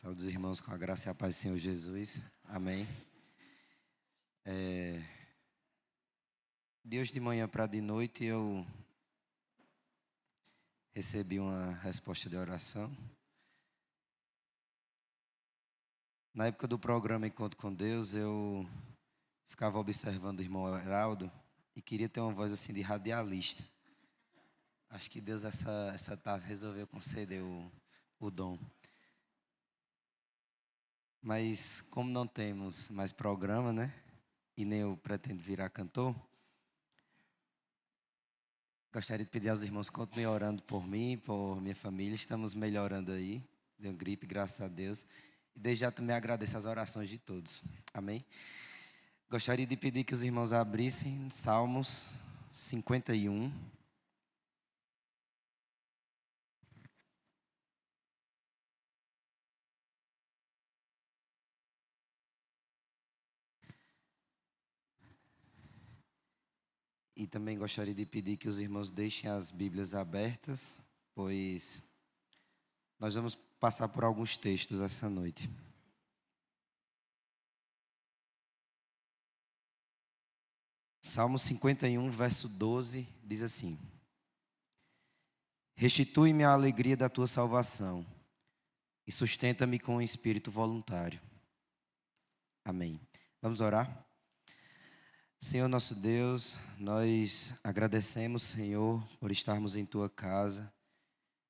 Saúde os irmãos com a graça e a paz do Senhor Jesus. Amém. De hoje de manhã para de noite eu recebi uma resposta de oração. Na época do programa Encontro com Deus, eu ficava observando o irmão Heraldo e queria ter uma voz assim de radialista. Acho que Deus essa tarde resolveu conceder o dom. Mas como não temos mais programa, né? E nem eu pretendo virar cantor, gostaria de pedir aos irmãos que continuem orando por mim, por minha família. Estamos melhorando aí. Deu gripe, graças a Deus. E desde já também agradeço as orações de todos. Amém? Gostaria de pedir que os irmãos abrissem Salmos 51. E também gostaria de pedir que os irmãos deixem as Bíblias abertas, pois nós vamos passar por alguns textos essa noite. Salmo 51, verso 12, diz assim: Restitui-me a alegria da tua salvação e sustenta-me com um espírito voluntário. Amém. Vamos orar? Senhor nosso Deus, nós agradecemos, Senhor, por estarmos em tua casa,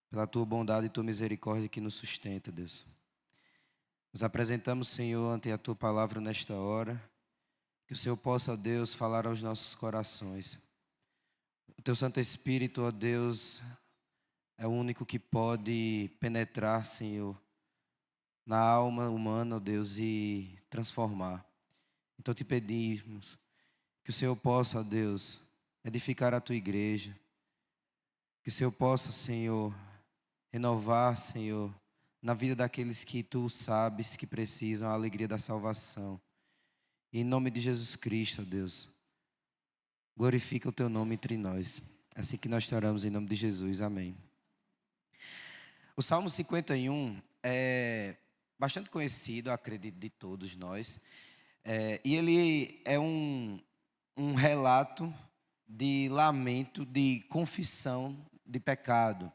pela tua bondade e tua misericórdia que nos sustenta, Deus. Nos apresentamos, Senhor, ante a tua palavra nesta hora, que o Senhor possa, Deus, falar aos nossos corações. O teu Santo Espírito, ó Deus, é o único que pode penetrar, Senhor, na alma humana, ó Deus, e transformar. Então te pedimos que o Senhor possa, ó Deus, edificar a tua igreja. Que o Senhor possa, Senhor, renovar, Senhor, na vida daqueles que tu sabes que precisam a alegria da salvação. E em nome de Jesus Cristo, ó Deus, glorifica o teu nome entre nós. Assim que nós te oramos em nome de Jesus. Amém. O Salmo 51 é bastante conhecido, acredito, de todos nós. E ele é um relato de lamento, de confissão de pecado.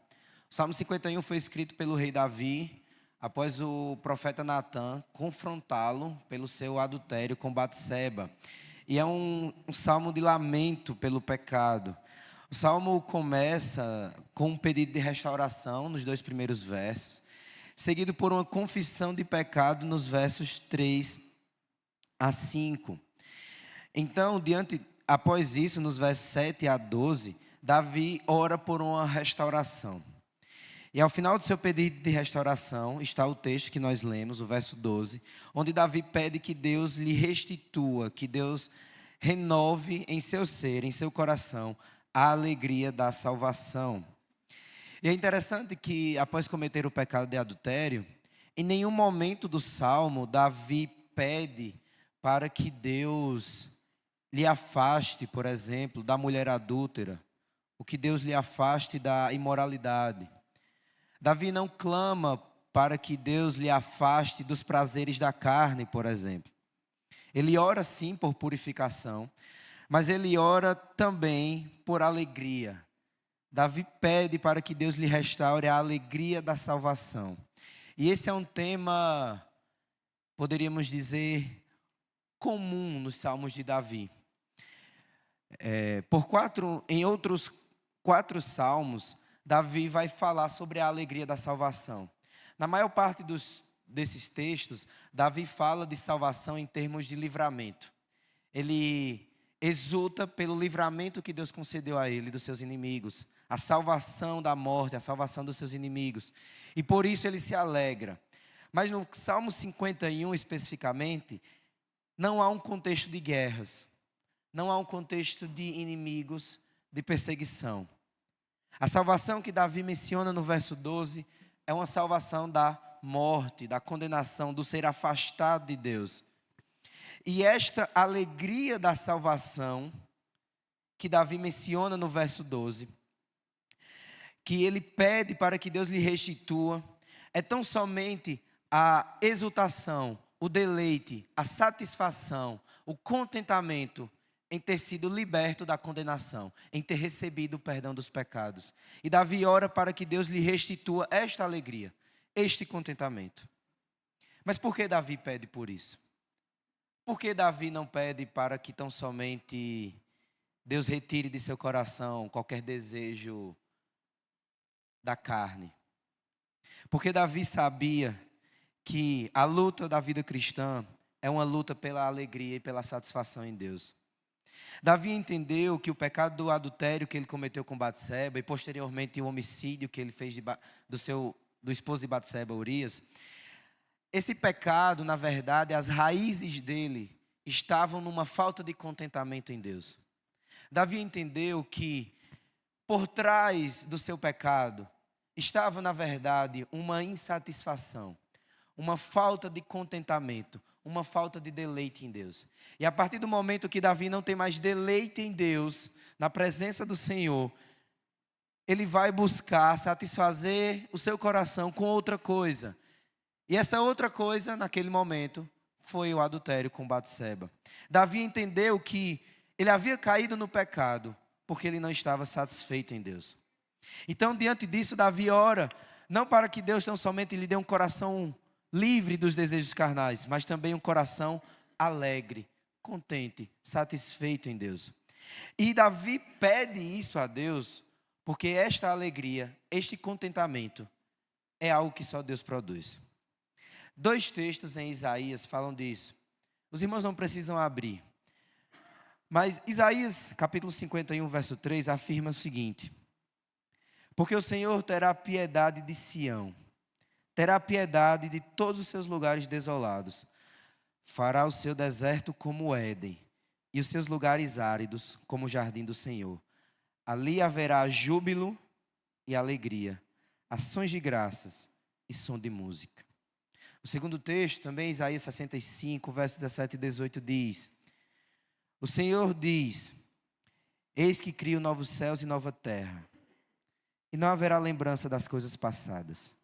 O Salmo 51 foi escrito pelo rei Davi, após o profeta Natã confrontá-lo pelo seu adultério com Batseba. E é um salmo de lamento pelo pecado. O salmo começa com um pedido de restauração nos 2 primeiros versos, seguido por uma confissão de pecado nos versos 3 a 5. Então, após isso, nos versos 7 a 12, Davi ora por uma restauração. E ao final do seu pedido de restauração, está o texto que nós lemos, o verso 12, onde Davi pede que Deus lhe restitua, que Deus renove em seu ser, em seu coração, a alegria da salvação. E é interessante que, após cometer o pecado de adultério, em nenhum momento do salmo, Davi pede para que Deus lhe afaste, por exemplo, da mulher adúltera, ou que Deus lhe afaste da imoralidade. Davi não clama para que Deus lhe afaste dos prazeres da carne, por exemplo. Ele ora sim por purificação, mas ele ora também por alegria. Davi pede para que Deus lhe restaure a alegria da salvação. E esse é um tema, poderíamos dizer, comum nos salmos de Davi. Em outros 4 salmos, Davi vai falar sobre a alegria da salvação. Na maior parte desses textos, Davi fala de salvação em termos de livramento. Ele exulta pelo livramento que Deus concedeu a ele dos seus inimigos, a salvação da morte, a salvação dos seus inimigos. E por isso ele se alegra. Mas no Salmo 51 especificamente, não há um contexto de guerras, não há um contexto de inimigos, de perseguição. A salvação que Davi menciona no verso 12 é uma salvação da morte, da condenação, do ser afastado de Deus. E esta alegria da salvação que Davi menciona no verso 12, que ele pede para que Deus lhe restitua, é tão somente a exultação, o deleite, a satisfação, o contentamento em ter sido liberto da condenação, em ter recebido o perdão dos pecados. E Davi ora para que Deus lhe restitua esta alegria, este contentamento. Mas por que Davi pede por isso? Por que Davi não pede para que tão somente Deus retire de seu coração qualquer desejo da carne? Porque Davi sabia que a luta da vida cristã é uma luta pela alegria e pela satisfação em Deus. Davi entendeu que o pecado do adultério que ele cometeu com Batseba e posteriormente o homicídio que ele fez do esposo de Batseba, Urias, esse pecado, na verdade, as raízes dele estavam numa falta de contentamento em Deus. Davi entendeu que por trás do seu pecado estava, na verdade, uma insatisfação, uma falta de contentamento, uma falta de deleite em Deus. E a partir do momento que Davi não tem mais deleite em Deus, na presença do Senhor, ele vai buscar satisfazer o seu coração com outra coisa. E essa outra coisa, naquele momento, foi o adultério com Batseba. Davi entendeu que ele havia caído no pecado, porque ele não estava satisfeito em Deus. Então, diante disso, Davi ora, não para que Deus não somente lhe dê um coração livre dos desejos carnais, mas também um coração alegre, contente, satisfeito em Deus. E Davi pede isso a Deus, porque esta alegria, este contentamento, é algo que só Deus produz. 2 textos em Isaías falam disso. Os irmãos não precisam abrir. Mas Isaías, capítulo 51, verso 3, afirma o seguinte: porque o Senhor terá piedade de Sião, terá piedade de todos os seus lugares desolados, fará o seu deserto como o Éden, e os seus lugares áridos como o jardim do Senhor. Ali haverá júbilo e alegria, ações de graças e som de música. O segundo texto, também Isaías 65, versos 17 e 18, diz: o Senhor diz, eis que crio novos céus e nova terra, e não haverá lembrança das coisas passadas,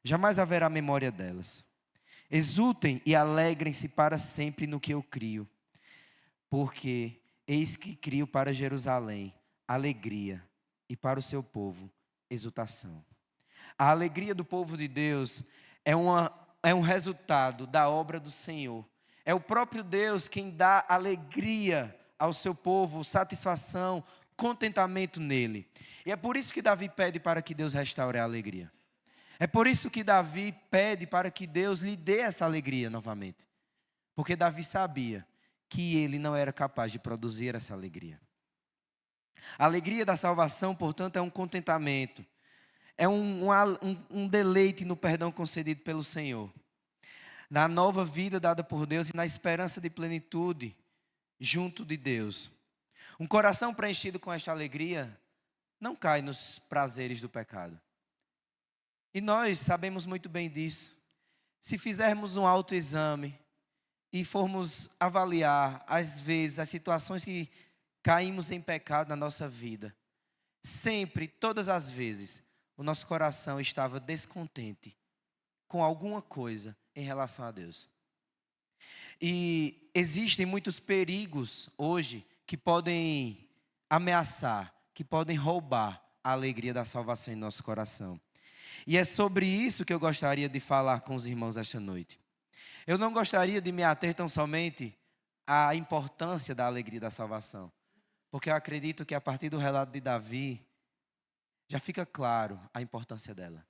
jamais haverá memória delas. Exultem e alegrem-se para sempre no que eu crio, porque eis que crio para Jerusalém alegria, e para o seu povo exultação. A alegria do povo de Deus é um resultado da obra do Senhor. É o próprio Deus quem dá alegria ao seu povo, satisfação, contentamento nele. E é por isso que Davi pede para que Deus restaure a alegria. É por isso que Davi pede para que Deus lhe dê essa alegria novamente. Porque Davi sabia que ele não era capaz de produzir essa alegria. A alegria da salvação, portanto, é um contentamento. É um deleite no perdão concedido pelo Senhor. Na nova vida dada por Deus e na esperança de plenitude junto de Deus. Um coração preenchido com esta alegria não cai nos prazeres do pecado. E nós sabemos muito bem disso. Se fizermos um autoexame e formos avaliar, às vezes, as situações que caímos em pecado na nossa vida, sempre, todas as vezes, o nosso coração estava descontente com alguma coisa em relação a Deus. E existem muitos perigos hoje que podem ameaçar, que podem roubar a alegria da salvação em nosso coração. E é sobre isso que eu gostaria de falar com os irmãos esta noite. Eu não gostaria de me ater tão somente à importância da alegria da salvação, porque eu acredito que a partir do relato de Davi, já fica claro a importância dela.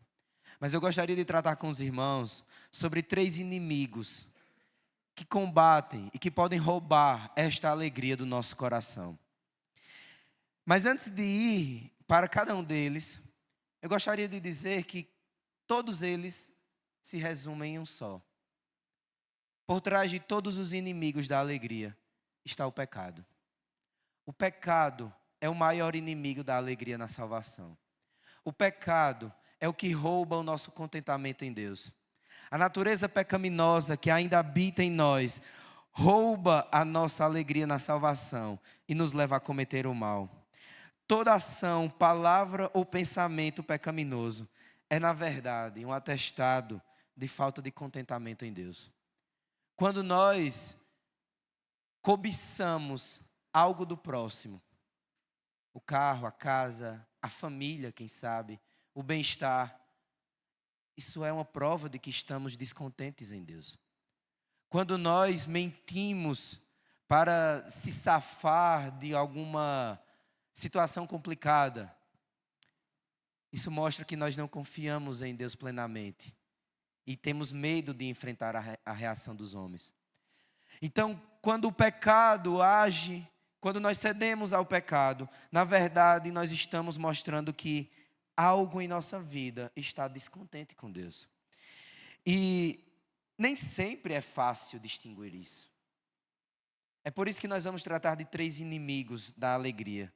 Mas eu gostaria de tratar com os irmãos sobre 3 inimigos que combatem e que podem roubar esta alegria do nosso coração. Mas antes de ir para cada um deles, eu gostaria de dizer que todos eles se resumem em um só. Por trás de todos os inimigos da alegria está o pecado. O pecado é o maior inimigo da alegria na salvação. O pecado é o que rouba o nosso contentamento em Deus. A natureza pecaminosa que ainda habita em nós rouba a nossa alegria na salvação e nos leva a cometer o mal. Toda ação, palavra ou pensamento pecaminoso é, na verdade, um atestado de falta de contentamento em Deus. Quando nós cobiçamos algo do próximo, o carro, a casa, a família, quem sabe, o bem-estar, isso é uma prova de que estamos descontentes em Deus. Quando nós mentimos para se safar de alguma situação complicada, isso mostra que nós não confiamos em Deus plenamente e temos medo de enfrentar a reação dos homens. Então, quando o pecado age, quando nós cedemos ao pecado, na verdade nós estamos mostrando que algo em nossa vida está descontente com Deus. E nem sempre é fácil distinguir isso. É por isso que nós vamos tratar de 3 inimigos da alegria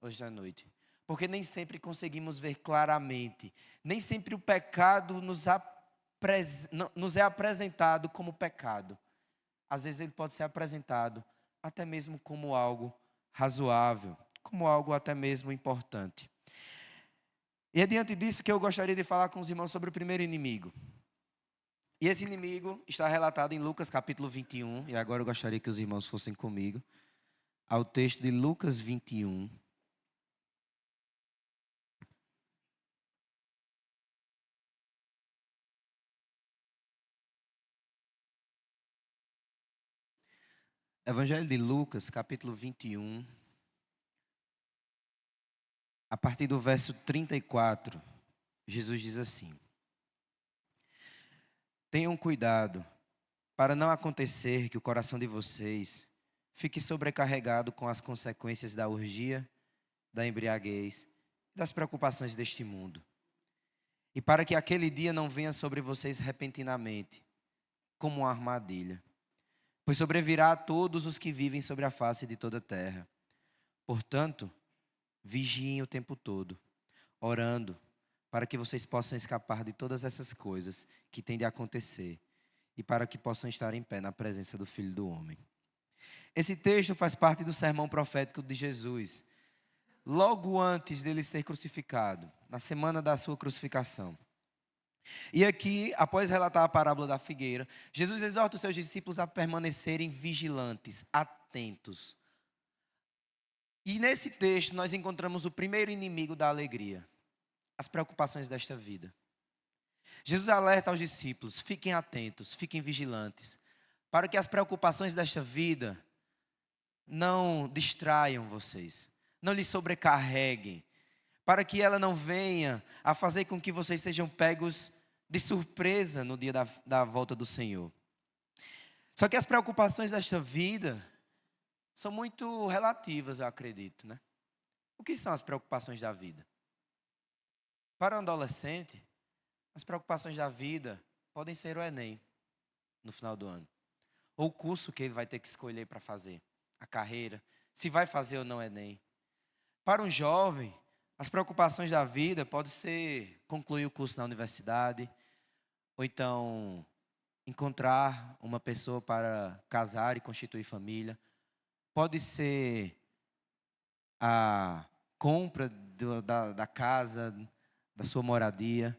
hoje à noite. Porque nem sempre conseguimos ver claramente. Nem sempre o pecado nos é apresentado como pecado. Às vezes ele pode ser apresentado até mesmo como algo razoável, como algo até mesmo importante. E é diante disso que eu gostaria de falar com os irmãos sobre o primeiro inimigo. E esse inimigo está relatado em Lucas capítulo 21. E agora eu gostaria que os irmãos fossem comigo ao texto de Lucas 21. Evangelho de Lucas, capítulo 21, a partir do verso 34, Jesus diz assim: tenham cuidado para não acontecer que o coração de vocês fique sobrecarregado com as consequências da orgia, da embriaguez e das preocupações deste mundo. E para que aquele dia não venha sobre vocês repentinamente, como uma armadilha. Pois sobrevirá a todos os que vivem sobre a face de toda a terra. Portanto, vigiem o tempo todo, orando, para que vocês possam escapar de todas essas coisas que têm de acontecer e para que possam estar em pé na presença do Filho do Homem. Esse texto faz parte do sermão profético de Jesus, logo antes dele ser crucificado, na semana da sua crucificação. E aqui, após relatar a parábola da figueira, Jesus exorta os seus discípulos a permanecerem vigilantes, atentos. E nesse texto nós encontramos o primeiro inimigo da alegria, as preocupações desta vida. Jesus alerta aos discípulos: fiquem atentos, fiquem vigilantes, para que as preocupações desta vida não distraiam vocês, não lhes sobrecarreguem, para que ela não venha a fazer com que vocês sejam pegos de surpresa no dia da volta do Senhor. Só que as preocupações desta vida são muito relativas, eu acredito, né? O que são as preocupações da vida? Para um adolescente, as preocupações da vida podem ser o Enem, no final do ano. Ou o curso que ele vai ter que escolher para fazer, a carreira, se vai fazer ou não Enem. Para um jovem, as preocupações da vida podem ser concluir o curso na universidade, ou então encontrar uma pessoa para casar e constituir família. Pode ser a compra da casa, da sua moradia.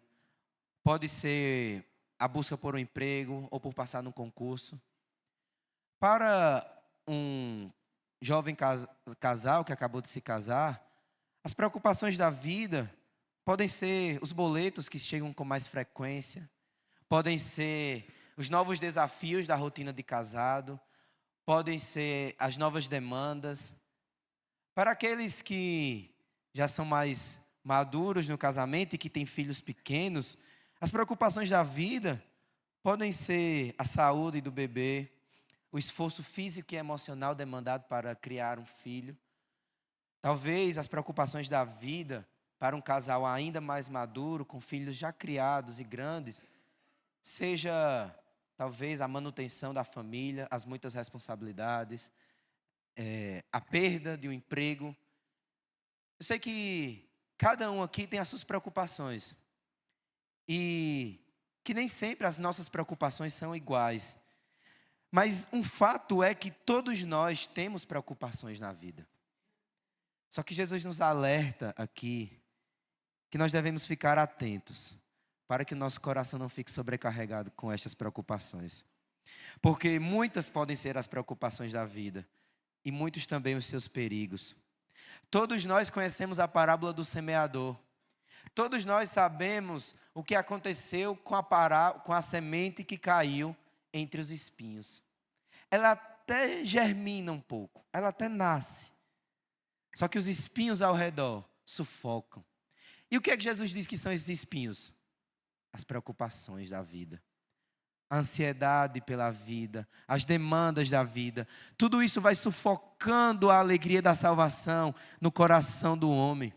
Pode ser a busca por um emprego ou por passar num concurso. Para um jovem casal que acabou de se casar, as preocupações da vida podem ser os boletos que chegam com mais frequência, podem ser os novos desafios da rotina de casado, podem ser as novas demandas. Para aqueles que já são mais maduros no casamento e que têm filhos pequenos, as preocupações da vida podem ser a saúde do bebê, o esforço físico e emocional demandado para criar um filho. Talvez as preocupações da vida para um casal ainda mais maduro, com filhos já criados e grandes, seja talvez a manutenção da família, as muitas responsabilidades, a perda de um emprego. Eu sei que cada um aqui tem as suas preocupações e que nem sempre as nossas preocupações são iguais. Mas um fato é que todos nós temos preocupações na vida. Só que Jesus nos alerta aqui que nós devemos ficar atentos para que o nosso coração não fique sobrecarregado com estas preocupações. Porque muitas podem ser as preocupações da vida e muitos também os seus perigos. Todos nós conhecemos a parábola do semeador. Todos nós sabemos o que aconteceu com a semente que caiu entre os espinhos. Ela até germina um pouco, ela até nasce. Só que os espinhos ao redor sufocam. E o que é que Jesus diz que são esses espinhos? As preocupações da vida. A ansiedade pela vida, as demandas da vida. Tudo isso vai sufocando a alegria da salvação no coração do homem.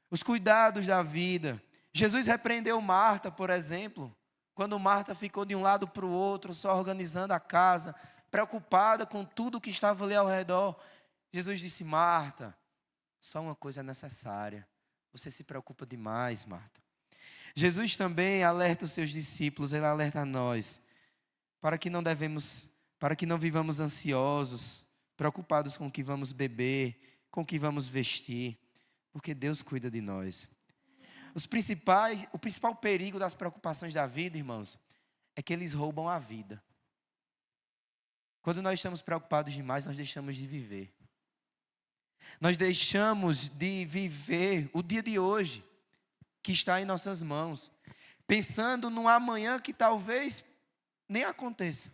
Os cuidados da vida. Jesus repreendeu Marta, por exemplo, quando Marta ficou de um lado para o outro, só organizando a casa, preocupada com tudo que estava ali ao redor. Jesus disse: Marta, só uma coisa é necessária. Você se preocupa demais, Marta. Jesus também alerta os seus discípulos, ele alerta a nós, para que não vivamos ansiosos, preocupados com o que vamos beber, com o que vamos vestir, porque Deus cuida de nós. O principal perigo das preocupações da vida, irmãos, é que eles roubam a vida. Quando nós estamos preocupados demais, nós deixamos de viver. Nós deixamos de viver o dia de hoje, que está em nossas mãos, pensando no amanhã que talvez nem aconteça.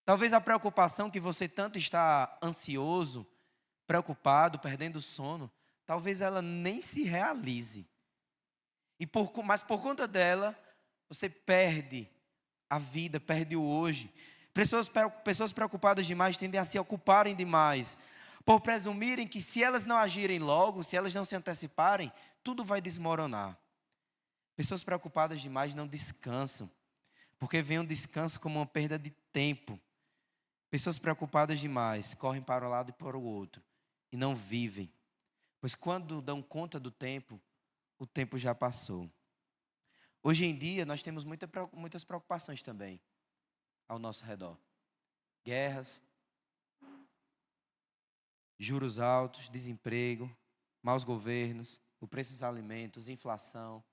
Talvez a preocupação que você tanto está ansioso, preocupado, perdendo o sono, talvez ela nem se realize. Mas por conta dela, você perde a vida, perde o hoje. Pessoas preocupadas demais tendem a se ocuparem demais, por presumirem que se elas não agirem logo, se elas não se anteciparem, tudo vai desmoronar. Pessoas preocupadas demais não descansam, porque veem o descanso como uma perda de tempo. Pessoas preocupadas demais correm para um lado e para o outro e não vivem, pois quando dão conta do tempo, o tempo já passou. Hoje em dia nós temos muitas preocupações também ao nosso redor. Guerras, juros altos, desemprego, maus governos, o preço dos alimentos, inflação.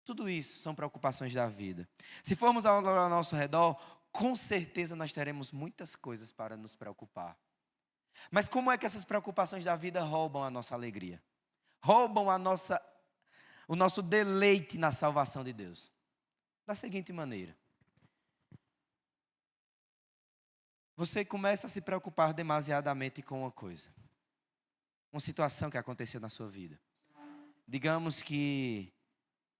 Tudo isso são preocupações da vida. Se formos ao nosso redor, com certeza nós teremos muitas coisas para nos preocupar. Mas como é que essas preocupações da vida roubam a nossa alegria? Roubam o nosso deleite na salvação de Deus. Da seguinte maneira: você começa a se preocupar demasiadamente com uma coisa. Uma situação que aconteceu na sua vida. Digamos que,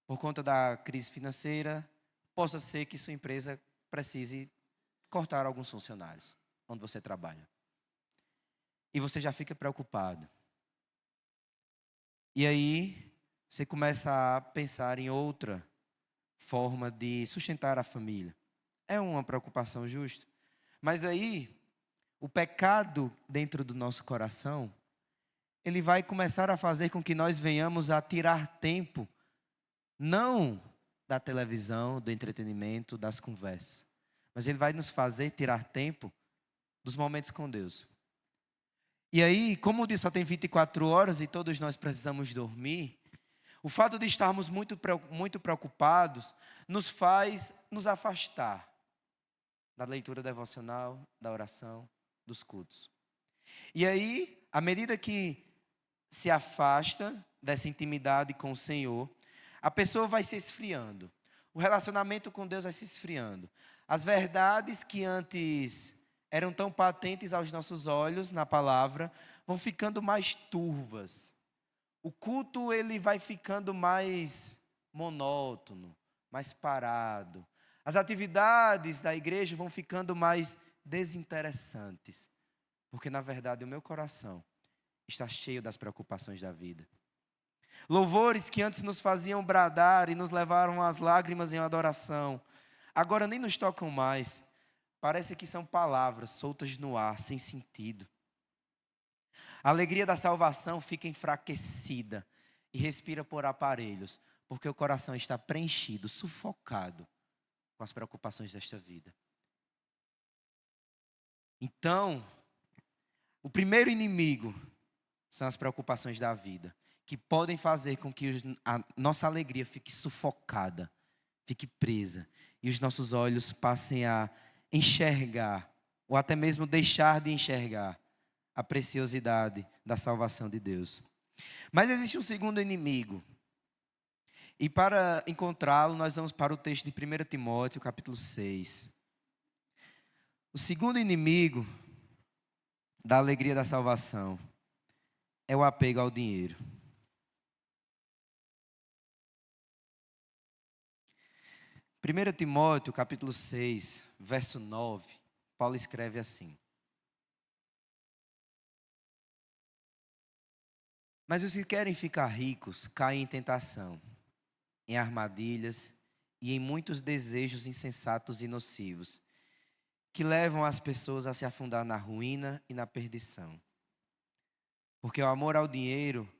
por conta da crise financeira, possa ser que sua empresa precise cortar alguns funcionários onde você trabalha. E você já fica preocupado. E aí, você começa a pensar em outra forma de sustentar a família. É uma preocupação justa. Mas aí, o pecado dentro do nosso coração, ele vai começar a fazer com que nós venhamos a tirar tempo, não da televisão, do entretenimento, das conversas, mas ele vai nos fazer tirar tempo dos momentos com Deus. E aí, como o dia só tem 24 horas e todos nós precisamos dormir, o fato de estarmos muito preocupados nos faz nos afastar da leitura devocional, da oração, dos cultos. E aí, à medida que se afasta dessa intimidade com o Senhor, a pessoa vai se esfriando. O relacionamento com Deus vai se esfriando. As verdades que antes eram tão patentes aos nossos olhos na palavra, vão ficando mais turvas. O culto ele vai ficando mais monótono, mais parado. As atividades da igreja vão ficando mais desinteressantes. Porque, na verdade, o meu coração está cheio das preocupações da vida. Louvores que antes nos faziam bradar e nos levaram às lágrimas em adoração, agora nem nos tocam mais. Parece que são palavras soltas no ar, sem sentido. A alegria da salvação fica enfraquecida e respira por aparelhos, porque o coração está preenchido, sufocado com as preocupações desta vida. Então, o primeiro inimigo são as preocupações da vida, que podem fazer com que a nossa alegria fique sufocada, fique presa, e os nossos olhos passem a enxergar, ou até mesmo deixar de enxergar, a preciosidade da salvação de Deus. Mas existe um segundo inimigo. E para encontrá-lo, nós vamos para o texto de 1 Timóteo, capítulo 6. O segundo inimigo da alegria da salvação é o apego ao dinheiro. 1 Timóteo, capítulo 6, verso 9, Paulo escreve assim: Mas os que querem ficar ricos caem em tentação, em armadilhas e em muitos desejos insensatos e nocivos, que levam as pessoas a se afundar na ruína e na perdição. Porque o amor ao dinheiro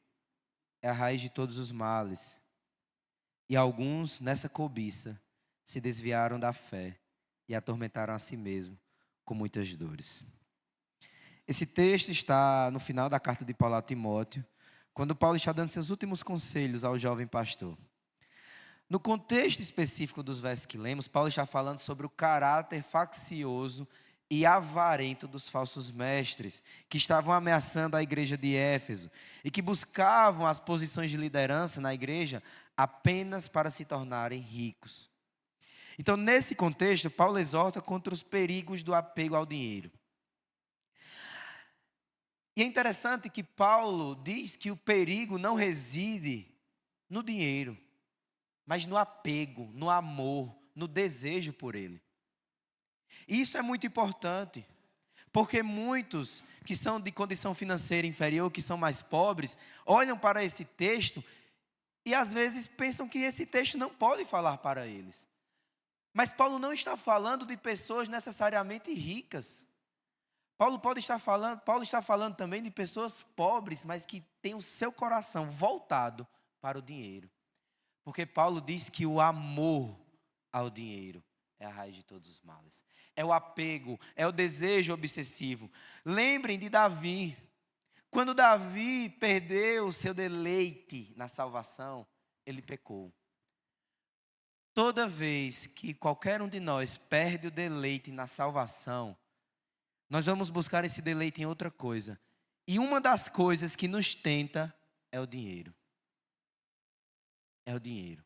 é a raiz de todos os males, e alguns, nessa cobiça, se desviaram da fé e atormentaram a si mesmo com muitas dores. Esse texto está no final da carta de Paulo a Timóteo, quando Paulo está dando seus últimos conselhos ao jovem pastor. No contexto específico dos versos que lemos, Paulo está falando sobre o caráter faccioso e avarento dos falsos mestres, que estavam ameaçando a igreja de Éfeso e que buscavam as posições de liderança na igreja apenas para se tornarem ricos. Então, nesse contexto, Paulo exorta contra os perigos do apego ao dinheiro. E é interessante que Paulo diz que o perigo não reside no dinheiro, mas no apego, no amor, no desejo por ele. E isso é muito importante, porque muitos que são de condição financeira inferior, que são mais pobres, olham para esse texto e às vezes pensam que esse texto não pode falar para eles. Mas Paulo não está falando de pessoas necessariamente ricas. Paulo está falando também de pessoas pobres, mas que têm o seu coração voltado para o dinheiro. Porque Paulo diz que o amor ao dinheiro é a raiz de todos os males. É o apego, é o desejo obsessivo. Lembrem de Davi. Quando Davi perdeu o seu deleite na salvação, ele pecou. Toda vez que qualquer um de nós perde o deleite na salvação, nós vamos buscar esse deleite em outra coisa. E uma das coisas que nos tenta é o dinheiro. É o dinheiro.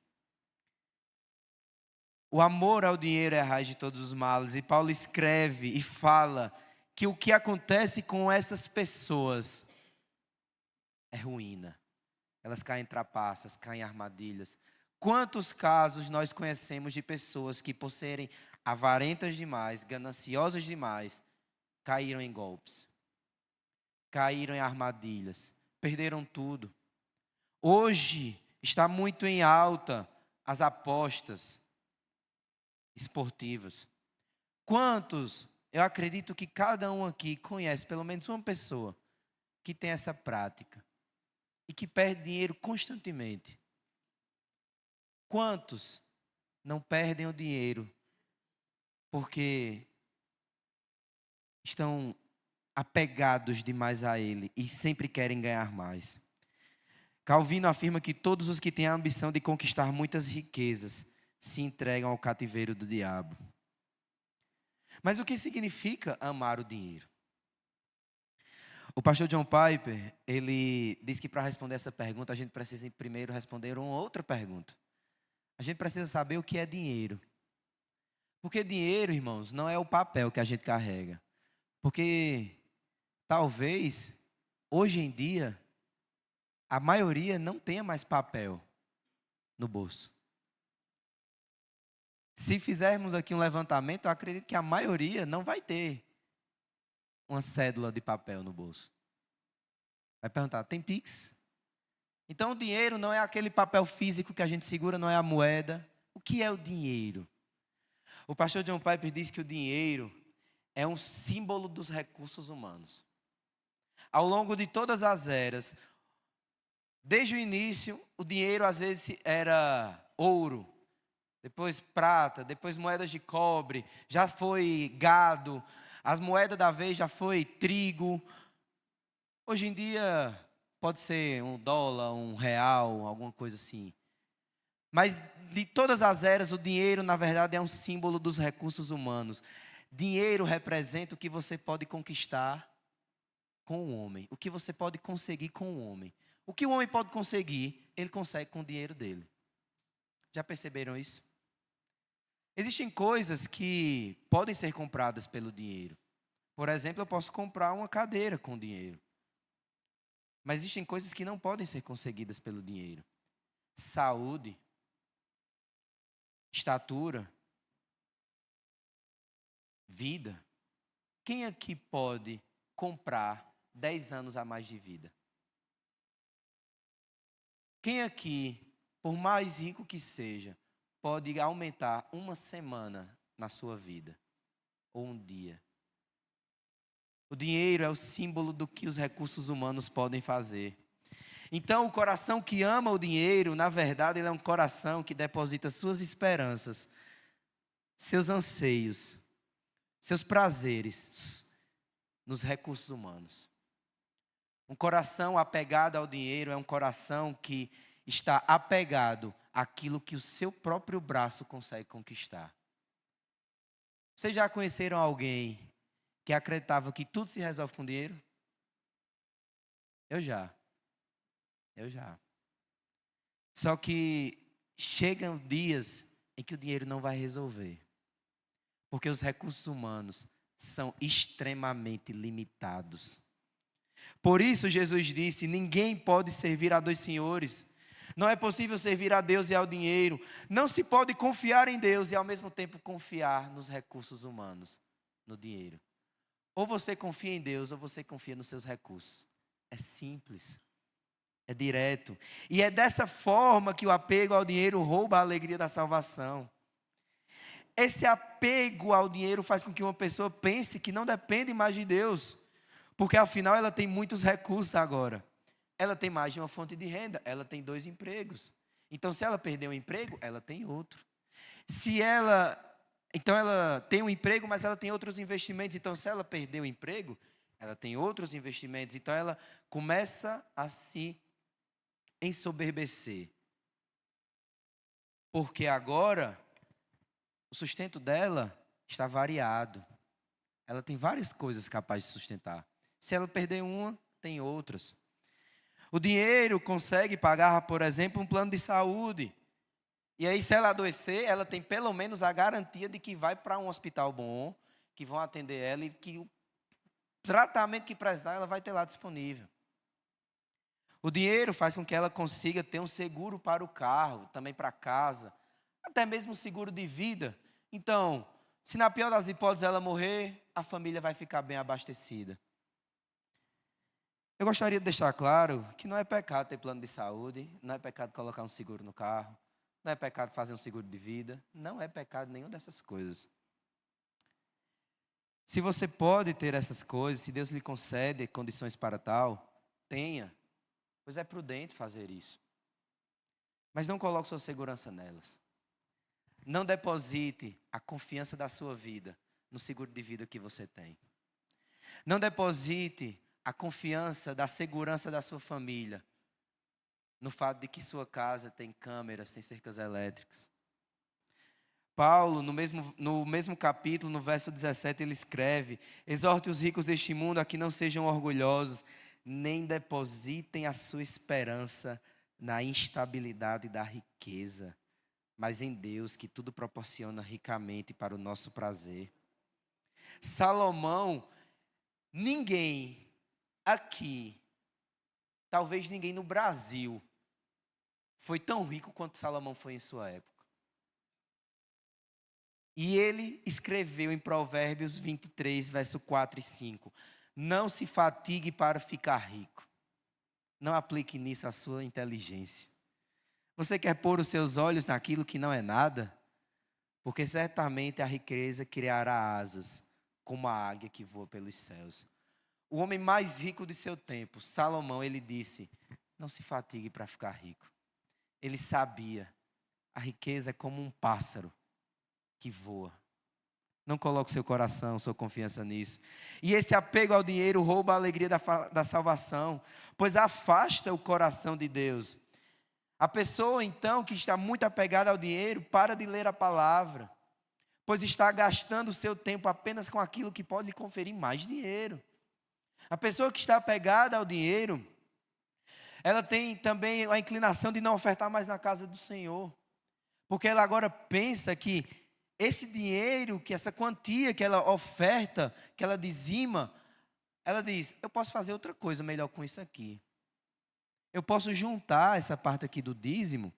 O amor ao dinheiro é a raiz de todos os males. E Paulo escreve e fala que o que acontece com essas pessoas é ruína. Elas caem em trapaças, caem em armadilhas. Quantos casos nós conhecemos de pessoas que, por serem avarentas demais, gananciosas demais, caíram em golpes, caíram em armadilhas, perderam tudo. Hoje está muito em alta as apostas esportivas. Quantos, eu acredito que cada um aqui conhece pelo menos uma pessoa que tem essa prática e que perde dinheiro constantemente. Quantos não perdem o dinheiro porque estão apegados demais a ele e sempre querem ganhar mais? Calvino afirma que todos os que têm a ambição de conquistar muitas riquezas se entregam ao cativeiro do diabo. Mas o que significa amar o dinheiro? O pastor John Piper, ele diz que para responder essa pergunta, a gente precisa primeiro responder uma outra pergunta. A gente precisa saber o que é dinheiro. Porque dinheiro, irmãos, não é o papel que a gente carrega. Porque talvez, hoje em dia, a maioria não tenha mais papel no bolso. Se fizermos aqui um levantamento, eu acredito que a maioria não vai ter uma cédula de papel no bolso. Vai perguntar, tem Pix? Então o dinheiro não é aquele papel físico que a gente segura, não é a moeda. O que é o dinheiro? O pastor John Piper diz que o dinheiro é um símbolo dos recursos humanos. Ao longo de todas as eras, desde o início, o dinheiro às vezes era ouro, depois prata, depois moedas de cobre, já foi gado, as moedas da vez já foi trigo. Hoje em dia, Pode ser $1, R$ 1, alguma coisa assim. Mas de todas as eras, o dinheiro, na verdade, é um símbolo dos recursos humanos. Dinheiro representa o que você pode conquistar com o homem, o que você pode conseguir com o homem. O que o homem pode conseguir, ele consegue com o dinheiro dele. Já perceberam isso? Existem coisas que podem ser compradas pelo dinheiro. Por exemplo, eu posso comprar uma cadeira com dinheiro. Mas existem coisas que não podem ser conseguidas pelo dinheiro. Saúde, estatura, vida. Quem aqui pode comprar 10 anos a mais de vida? Quem aqui, por mais rico que seja, pode aumentar uma semana na sua vida? Ou um dia? O dinheiro é o símbolo do que os recursos humanos podem fazer. Então, o coração que ama o dinheiro, na verdade, ele é um coração que deposita suas esperanças, seus anseios, seus prazeres nos recursos humanos. Um coração apegado ao dinheiro é um coração que está apegado àquilo que o seu próprio braço consegue conquistar. Vocês já conheceram alguém que acreditava que tudo se resolve com dinheiro? Eu já. Só que chegam dias em que o dinheiro não vai resolver. Porque os recursos humanos são extremamente limitados. Por isso Jesus disse: ninguém pode servir a dois senhores. Não é possível servir a Deus e ao dinheiro. Não se pode confiar em Deus e ao mesmo tempo confiar nos recursos humanos, no dinheiro. Ou você confia em Deus ou você confia nos seus recursos. É simples. É direto. E é dessa forma que o apego ao dinheiro rouba a alegria da salvação. Esse apego ao dinheiro faz com que uma pessoa pense que não depende mais de Deus. Porque afinal ela tem muitos recursos agora. Ela tem mais de uma fonte de renda. Ela tem 2 empregos. Então se ela perder um emprego, ela tem outro. Então ela tem um emprego, mas ela tem outros investimentos. Então se ela perder o emprego, ela tem outros investimentos. Então ela começa a se ensoberbecer. Porque agora o sustento dela está variado. Ela tem várias coisas capazes de sustentar. Se ela perder uma, tem outras. O dinheiro consegue pagar, por exemplo, um plano de saúde. E aí, se ela adoecer, ela tem pelo menos a garantia de que vai para um hospital bom, que vão atender ela e que o tratamento que precisar, ela vai ter lá disponível. O dinheiro faz com que ela consiga ter um seguro para o carro, também para casa, até mesmo um seguro de vida. Então, se na pior das hipóteses ela morrer, a família vai ficar bem abastecida. Eu gostaria de deixar claro que não é pecado ter plano de saúde, não é pecado colocar um seguro no carro, não é pecado fazer um seguro de vida, não é pecado nenhuma dessas coisas. Se você pode ter essas coisas, se Deus lhe concede condições para tal, tenha, pois é prudente fazer isso. Mas não coloque sua segurança nelas. Não deposite a confiança da sua vida no seguro de vida que você tem. Não deposite a confiança da segurança da sua família no fato de que sua casa tem câmeras, tem cercas elétricas. Paulo, no mesmo capítulo, no verso 17, ele escreve: exorte os ricos deste mundo a que não sejam orgulhosos, nem depositem a sua esperança na instabilidade da riqueza, mas em Deus, que tudo proporciona ricamente para o nosso prazer. Salomão, ninguém aqui, talvez ninguém no Brasil, foi tão rico quanto Salomão foi em sua época. E ele escreveu em Provérbios 23, verso 4 e 5: não se fatigue para ficar rico. Não aplique nisso a sua inteligência. Você quer pôr os seus olhos naquilo que não é nada? Porque certamente a riqueza criará asas, como a águia que voa pelos céus. O homem mais rico de seu tempo, Salomão, ele disse: não se fatigue para ficar rico. Ele sabia, a riqueza é como um pássaro que voa. Não coloque seu coração, sua confiança nisso. E esse apego ao dinheiro rouba a alegria da salvação, pois afasta o coração de Deus. A pessoa, então, que está muito apegada ao dinheiro, para de ler a palavra, pois está gastando o seu tempo apenas com aquilo que pode lhe conferir mais dinheiro. A pessoa que está apegada ao dinheiro, ela tem também a inclinação de não ofertar mais na casa do Senhor, porque ela agora pensa que esse dinheiro, que essa quantia que ela oferta, que ela dizima, ela diz, eu posso fazer outra coisa melhor com isso aqui. Eu posso juntar essa parte aqui do dízimo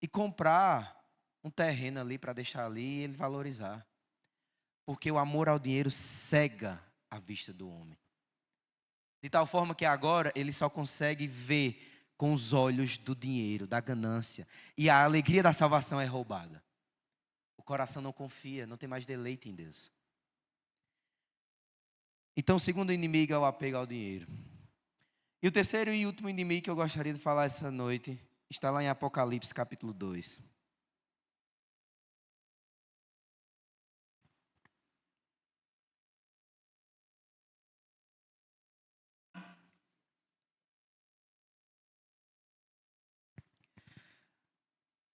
e comprar um terreno ali para deixar ali e ele valorizar. Porque o amor ao dinheiro cega a vista do homem. De tal forma que agora ele só consegue ver com os olhos do dinheiro, da ganância. E a alegria da salvação é roubada. O coração não confia, não tem mais deleite em Deus. Então, o segundo inimigo é o apego ao dinheiro. E o terceiro e último inimigo que eu gostaria de falar essa noite está lá em Apocalipse capítulo 2.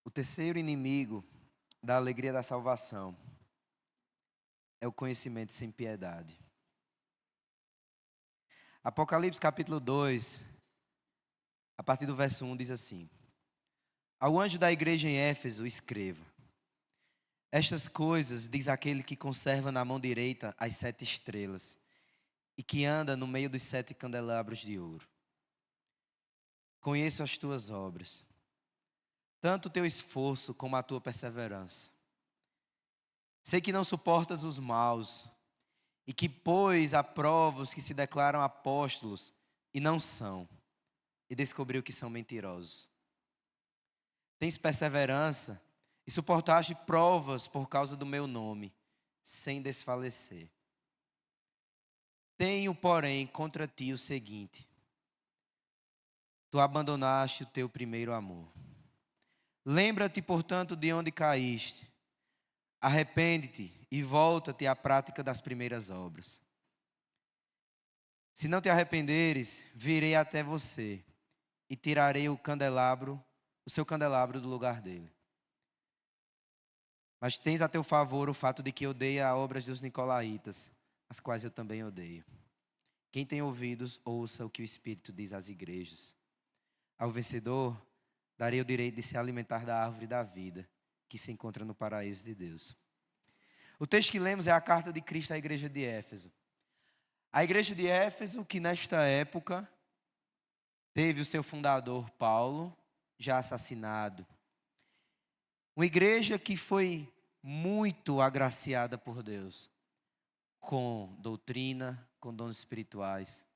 O terceiro inimigo da alegria da salvação é o conhecimento sem piedade. Apocalipse capítulo 2, a partir do verso 1 diz assim: Ao anjo da igreja em Éfeso escreva: Estas coisas diz aquele que conserva na mão direita as 7 estrelas e que anda no meio dos 7 candelabros de ouro. Conheço as tuas obras, tanto o teu esforço como a tua perseverança. Sei que não suportas os maus e que pôs à prova os que se declaram apóstolos e não são, e descobriu que são mentirosos. Tens perseverança e suportaste provas por causa do meu nome, sem desfalecer. Tenho, porém, contra ti o seguinte: tu abandonaste o teu primeiro amor. Lembra-te, portanto, de onde caíste. Arrepende-te e volta-te à prática das primeiras obras. Se não te arrependeres, virei até você e tirarei o seu candelabro do lugar dele. Mas tens a teu favor o fato de que odeia as obras dos nicolaítas, as quais eu também odeio. Quem tem ouvidos, ouça o que o Espírito diz às igrejas. Ao vencedor, darei o direito de se alimentar da árvore da vida, que se encontra no paraíso de Deus. O texto que lemos é a carta de Cristo à igreja de Éfeso. A igreja de Éfeso, que nesta época teve o seu fundador Paulo, já assassinado. Uma igreja que foi muito agraciada por Deus, com doutrina, com dons espirituais.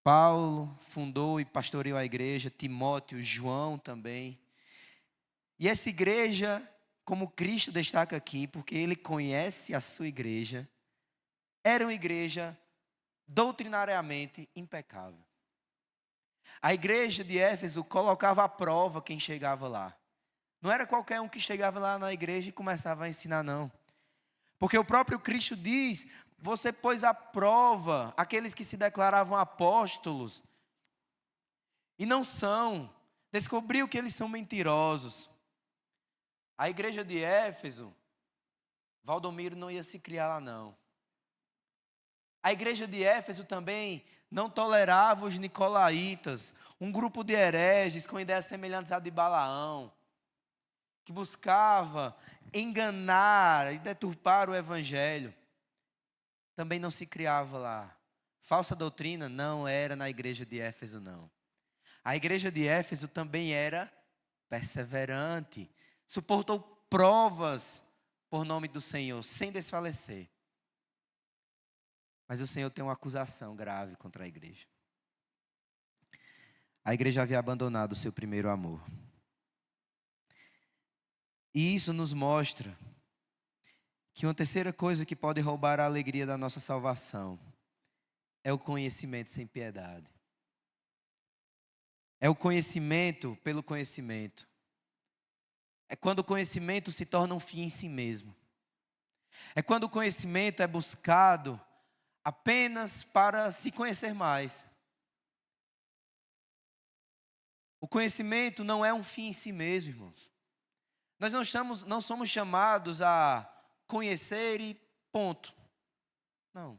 Paulo fundou e pastoreou a igreja, Timóteo, João também. E essa igreja, como Cristo destaca aqui, porque ele conhece a sua igreja, era uma igreja doutrinariamente impecável. A igreja de Éfeso colocava à prova quem chegava lá. Não era qualquer um que chegava lá na igreja e começava a ensinar, não. Porque o próprio Cristo diz, você pôs à prova aqueles que se declaravam apóstolos e não são. Descobriu que eles são mentirosos. A igreja de Éfeso, Valdomiro não ia se criar lá, não. A igreja de Éfeso também não tolerava os nicolaítas, um grupo de hereges com ideias semelhantes à de Balaão, que buscava enganar e deturpar o evangelho. Também não se criava lá. Falsa doutrina não era na igreja de Éfeso, não. A igreja de Éfeso também era perseverante, suportou provas por nome do Senhor, sem desfalecer. Mas o Senhor tem uma acusação grave contra a igreja. A igreja havia abandonado o seu primeiro amor. E isso nos mostra que uma terceira coisa que pode roubar a alegria da nossa salvação é o conhecimento sem piedade. É o conhecimento pelo conhecimento. É quando o conhecimento se torna um fim em si mesmo. É quando o conhecimento é buscado apenas para se conhecer mais. O conhecimento não é um fim em si mesmo, irmãos. Nós não somos chamados a conhecer e ponto. Não.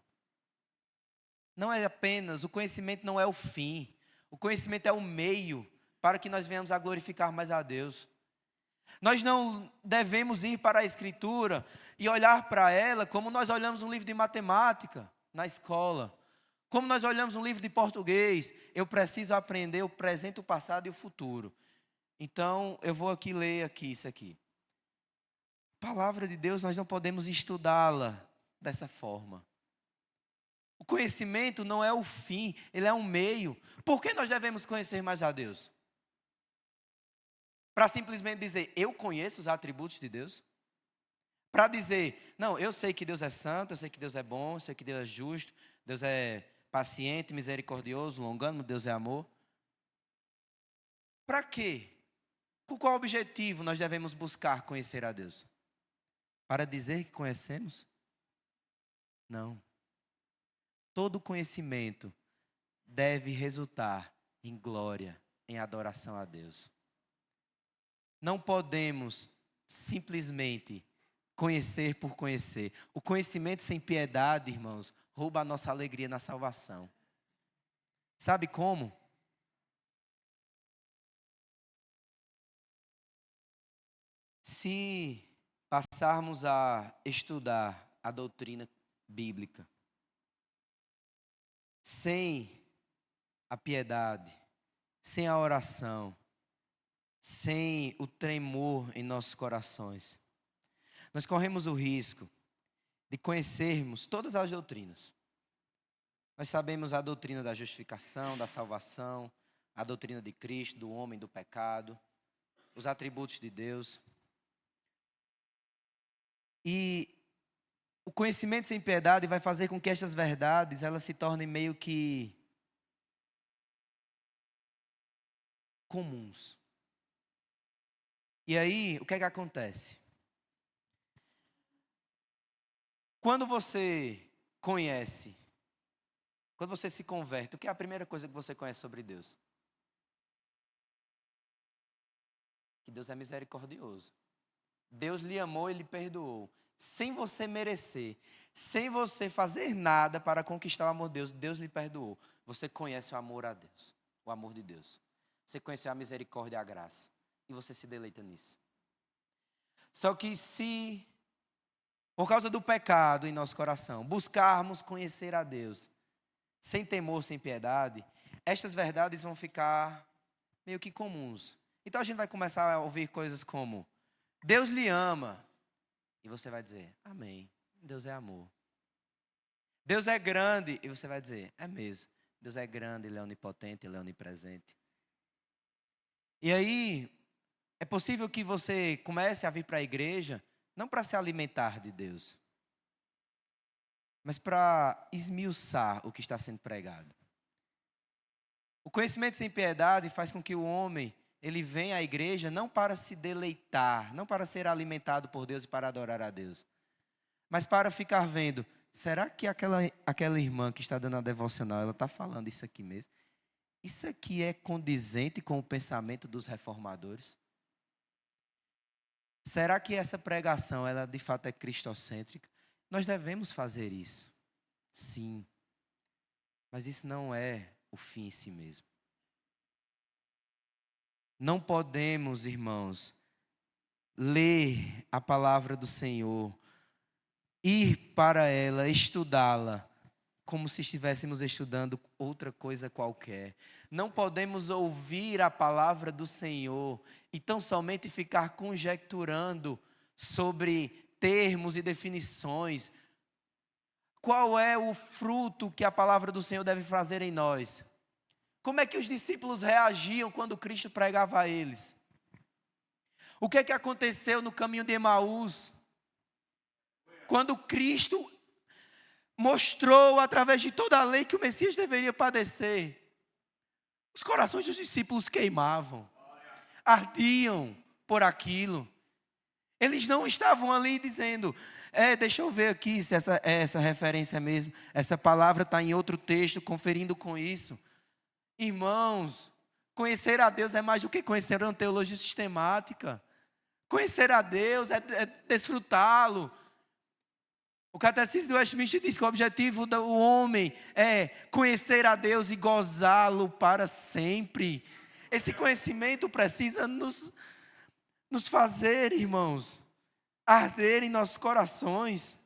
Não é apenas, o conhecimento não é o fim. O conhecimento é o meio para que nós venhamos a glorificar mais a Deus. Nós não devemos ir para a Escritura e olhar para ela como nós olhamos um livro de matemática na escola. Como nós olhamos um livro de português. Eu preciso aprender o presente, o passado e o futuro. Então, eu vou aqui ler isso aqui. A palavra de Deus, nós não podemos estudá-la dessa forma. O conhecimento não é o fim, ele é um meio. Por que nós devemos conhecer mais a Deus? Para simplesmente dizer, eu conheço os atributos de Deus? Para dizer, não, eu sei que Deus é santo, eu sei que Deus é bom, eu sei que Deus é justo, Deus é paciente, misericordioso, longânimo, Deus é amor. Para quê? Com qual objetivo nós devemos buscar conhecer a Deus? Para dizer que conhecemos? Não. Todo conhecimento deve resultar em glória, em adoração a Deus. Não podemos simplesmente conhecer por conhecer. O conhecimento sem piedade, irmãos, rouba a nossa alegria na salvação. Sabe como? Se passarmos a estudar a doutrina bíblica sem a piedade, sem a oração, sem o tremor em nossos corações, nós corremos o risco de conhecermos todas as doutrinas. Nós sabemos a doutrina da justificação, da salvação, a doutrina de Cristo, do homem, do pecado, os atributos de Deus. E o conhecimento sem piedade vai fazer com que estas verdades elas se tornem meio que comuns. E aí, o que é que acontece? Quando você conhece, quando você se converte, o que é a primeira coisa que você conhece sobre Deus? Que Deus é misericordioso. Deus lhe amou e lhe perdoou. Sem você merecer, sem você fazer nada para conquistar o amor de Deus, Deus lhe perdoou. Você conhece o amor a Deus, o amor de Deus. Você conheceu a misericórdia e a graça. E você se deleita nisso. Só que se, por causa do pecado em nosso coração, buscarmos conhecer a Deus, sem temor, sem piedade, estas verdades vão ficar meio que comuns. Então a gente vai começar a ouvir coisas como, Deus lhe ama. E você vai dizer, amém, Deus é amor. Deus é grande. E você vai dizer, é mesmo. Deus é grande, Ele é onipotente, Ele é onipresente. E aí, é possível que você comece a vir para a igreja, não para se alimentar de Deus, mas para esmiuçar o que está sendo pregado. O conhecimento sem piedade faz com que o homem, ele venha à igreja não para se deleitar, não para ser alimentado por Deus e para adorar a Deus, mas para ficar vendo, será que aquela irmã que está dando a devocional, ela está falando isso aqui mesmo? Isso aqui é condizente com o pensamento dos reformadores? Será que essa pregação, ela de fato é cristocêntrica? Nós devemos fazer isso, sim, mas isso não é o fim em si mesmo. Não podemos, irmãos, ler a palavra do Senhor, ir para ela, estudá-la, como se estivéssemos estudando outra coisa qualquer. Não podemos ouvir a palavra do Senhor e tão somente ficar conjecturando sobre termos e definições. Qual é o fruto que a palavra do Senhor deve fazer em nós? Como é que os discípulos reagiam quando Cristo pregava a eles? O que é que aconteceu no caminho de Emaús? Quando Cristo mostrou através de toda a lei que o Messias deveria padecer. Os corações dos discípulos queimavam, ardiam por aquilo. Eles não estavam ali dizendo, deixa eu ver aqui se essa referência mesmo. Essa palavra está em outro texto, conferindo com isso. Irmãos, conhecer a Deus é mais do que conhecer uma teologia sistemática. Conhecer a Deus é desfrutá-lo. O Catecismo de Westminster diz que o objetivo do homem é conhecer a Deus e gozá-lo para sempre. Esse conhecimento precisa nos fazer, irmãos, arder em nossos corações.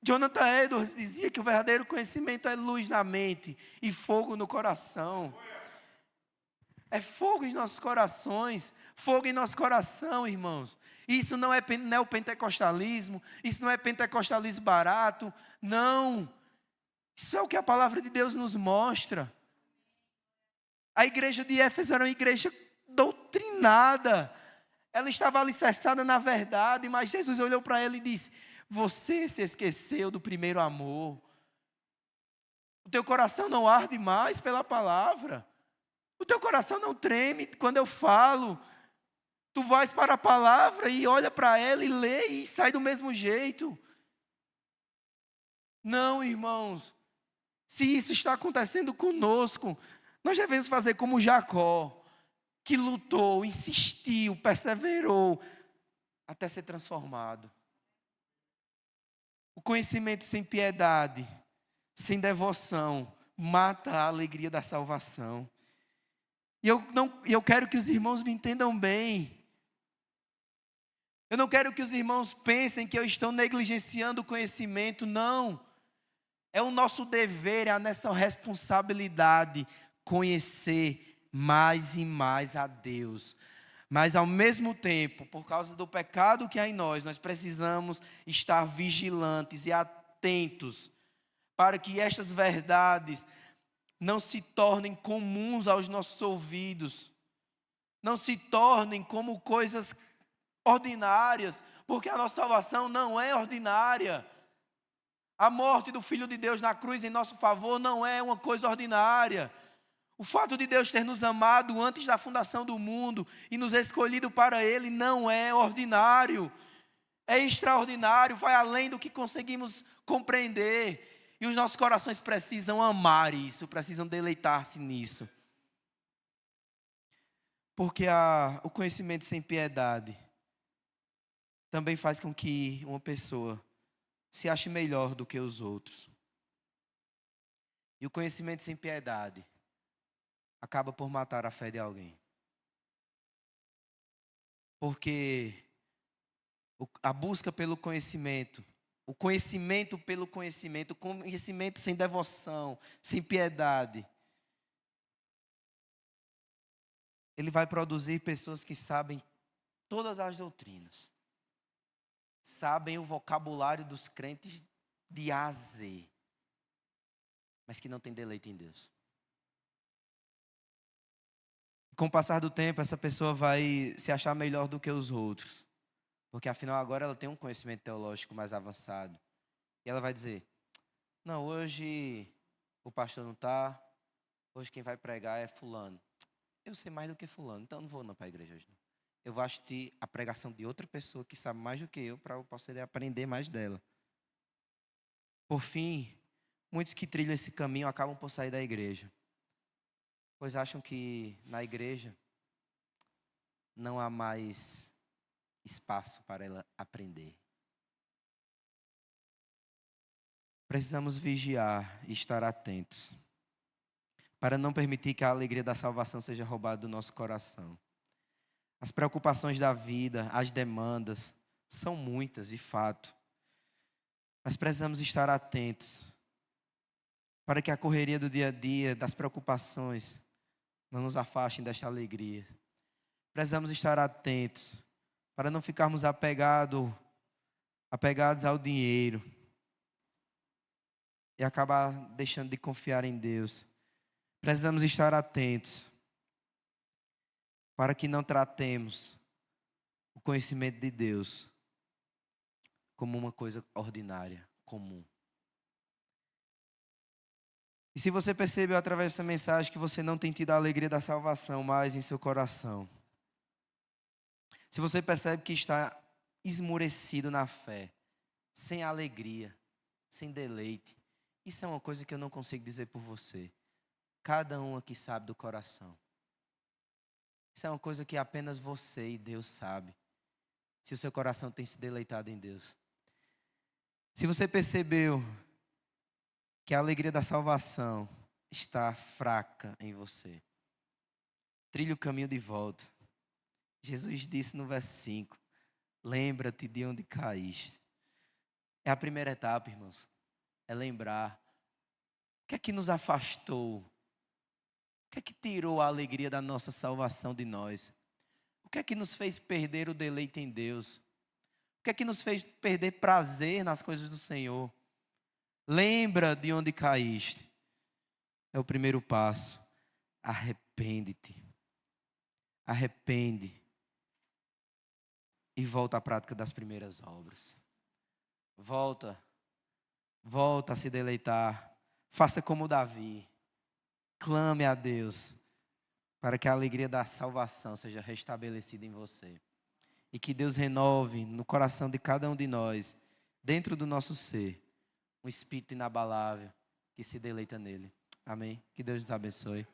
Jonathan Edwards dizia que o verdadeiro conhecimento é luz na mente e fogo no coração. É fogo em nossos corações, fogo em nosso coração, irmãos. Isso não é neopentecostalismo, isso não é pentecostalismo barato, não. Isso é o que a palavra de Deus nos mostra. A igreja de Éfeso era uma igreja doutrinada. Ela estava alicerçada na verdade, mas Jesus olhou para ela e disse: você se esqueceu do primeiro amor. O teu coração não arde mais pela palavra. O teu coração não treme quando eu falo. Tu vais para a palavra e olha para ela e lê e sai do mesmo jeito. Não, irmãos. Se isso está acontecendo conosco, nós devemos fazer como Jacó, que lutou, insistiu, perseverou, até ser transformado. O conhecimento sem piedade, sem devoção, mata a alegria da salvação. E eu quero que os irmãos me entendam bem. Eu não quero que os irmãos pensem que eu estou negligenciando o conhecimento, não. É o nosso dever, é a nossa responsabilidade conhecer mais e mais a Deus. Mas ao mesmo tempo, por causa do pecado que há em nós precisamos estar vigilantes e atentos para que estas verdades não se tornem comuns aos nossos ouvidos, não se tornem como coisas ordinárias, porque a nossa salvação não é ordinária. A morte do Filho de Deus na cruz em nosso favor não é uma coisa ordinária. O fato de Deus ter nos amado antes da fundação do mundo e nos escolhido para Ele não é ordinário. É extraordinário, vai além do que conseguimos compreender. E os nossos corações precisam amar isso, precisam deleitar-se nisso. Porque o conhecimento sem piedade também faz com que uma pessoa se ache melhor do que os outros. E o conhecimento sem piedade acaba por matar a fé de alguém. Porque a busca pelo conhecimento, o conhecimento pelo conhecimento, o conhecimento sem devoção, sem piedade, ele vai produzir pessoas que sabem todas as doutrinas, sabem o vocabulário dos crentes de A a Z, mas que não tem deleite em Deus. Com o passar do tempo, essa pessoa vai se achar melhor do que os outros, porque afinal agora ela tem um conhecimento teológico mais avançado. E ela vai dizer: não, hoje o pastor não está, hoje quem vai pregar é fulano. Eu sei mais do que fulano, então não vou para a igreja hoje. Não. Eu vou assistir a pregação de outra pessoa que sabe mais do que eu, para eu poder aprender mais dela. Por fim, muitos que trilham esse caminho acabam por sair da igreja, pois acham que na igreja não há mais espaço para ela aprender. Precisamos vigiar e estar atentos, para não permitir que a alegria da salvação seja roubada do nosso coração. As preocupações da vida, as demandas, são muitas, de fato. Mas precisamos estar atentos, para que a correria do dia a dia, das preocupações, não nos afastem desta alegria. Precisamos estar atentos, para não ficarmos apegados ao dinheiro e acabar deixando de confiar em Deus. Precisamos estar atentos, para que não tratemos o conhecimento de Deus como uma coisa ordinária, comum. E se você percebeu através dessa mensagem que você não tem tido a alegria da salvação mais em seu coração, se você percebe que está esmurecido na fé, sem alegria, sem deleite. Isso é uma coisa que eu não consigo dizer por você. Cada um aqui sabe do coração. Isso é uma coisa que apenas você e Deus sabe. Se o seu coração tem se deleitado em Deus. Se você percebeu que a alegria da salvação está fraca em você, trilhe o caminho de volta. Jesus disse no verso 5, lembra-te de onde caíste. É a primeira etapa, irmãos. É lembrar. O que é que nos afastou? O que é que tirou a alegria da nossa salvação de nós? O que é que nos fez perder o deleite em Deus? O que é que nos fez perder prazer nas coisas do Senhor? Lembra de onde caíste. É o primeiro passo. Arrepende-te. Arrepende. E volta à prática das primeiras obras. Volta a se deleitar. Faça como Davi. Clame a Deus para que a alegria da salvação seja restabelecida em você. E que Deus renove no coração de cada um de nós, dentro do nosso ser, um espírito inabalável que se deleita nele. Amém? Que Deus nos abençoe.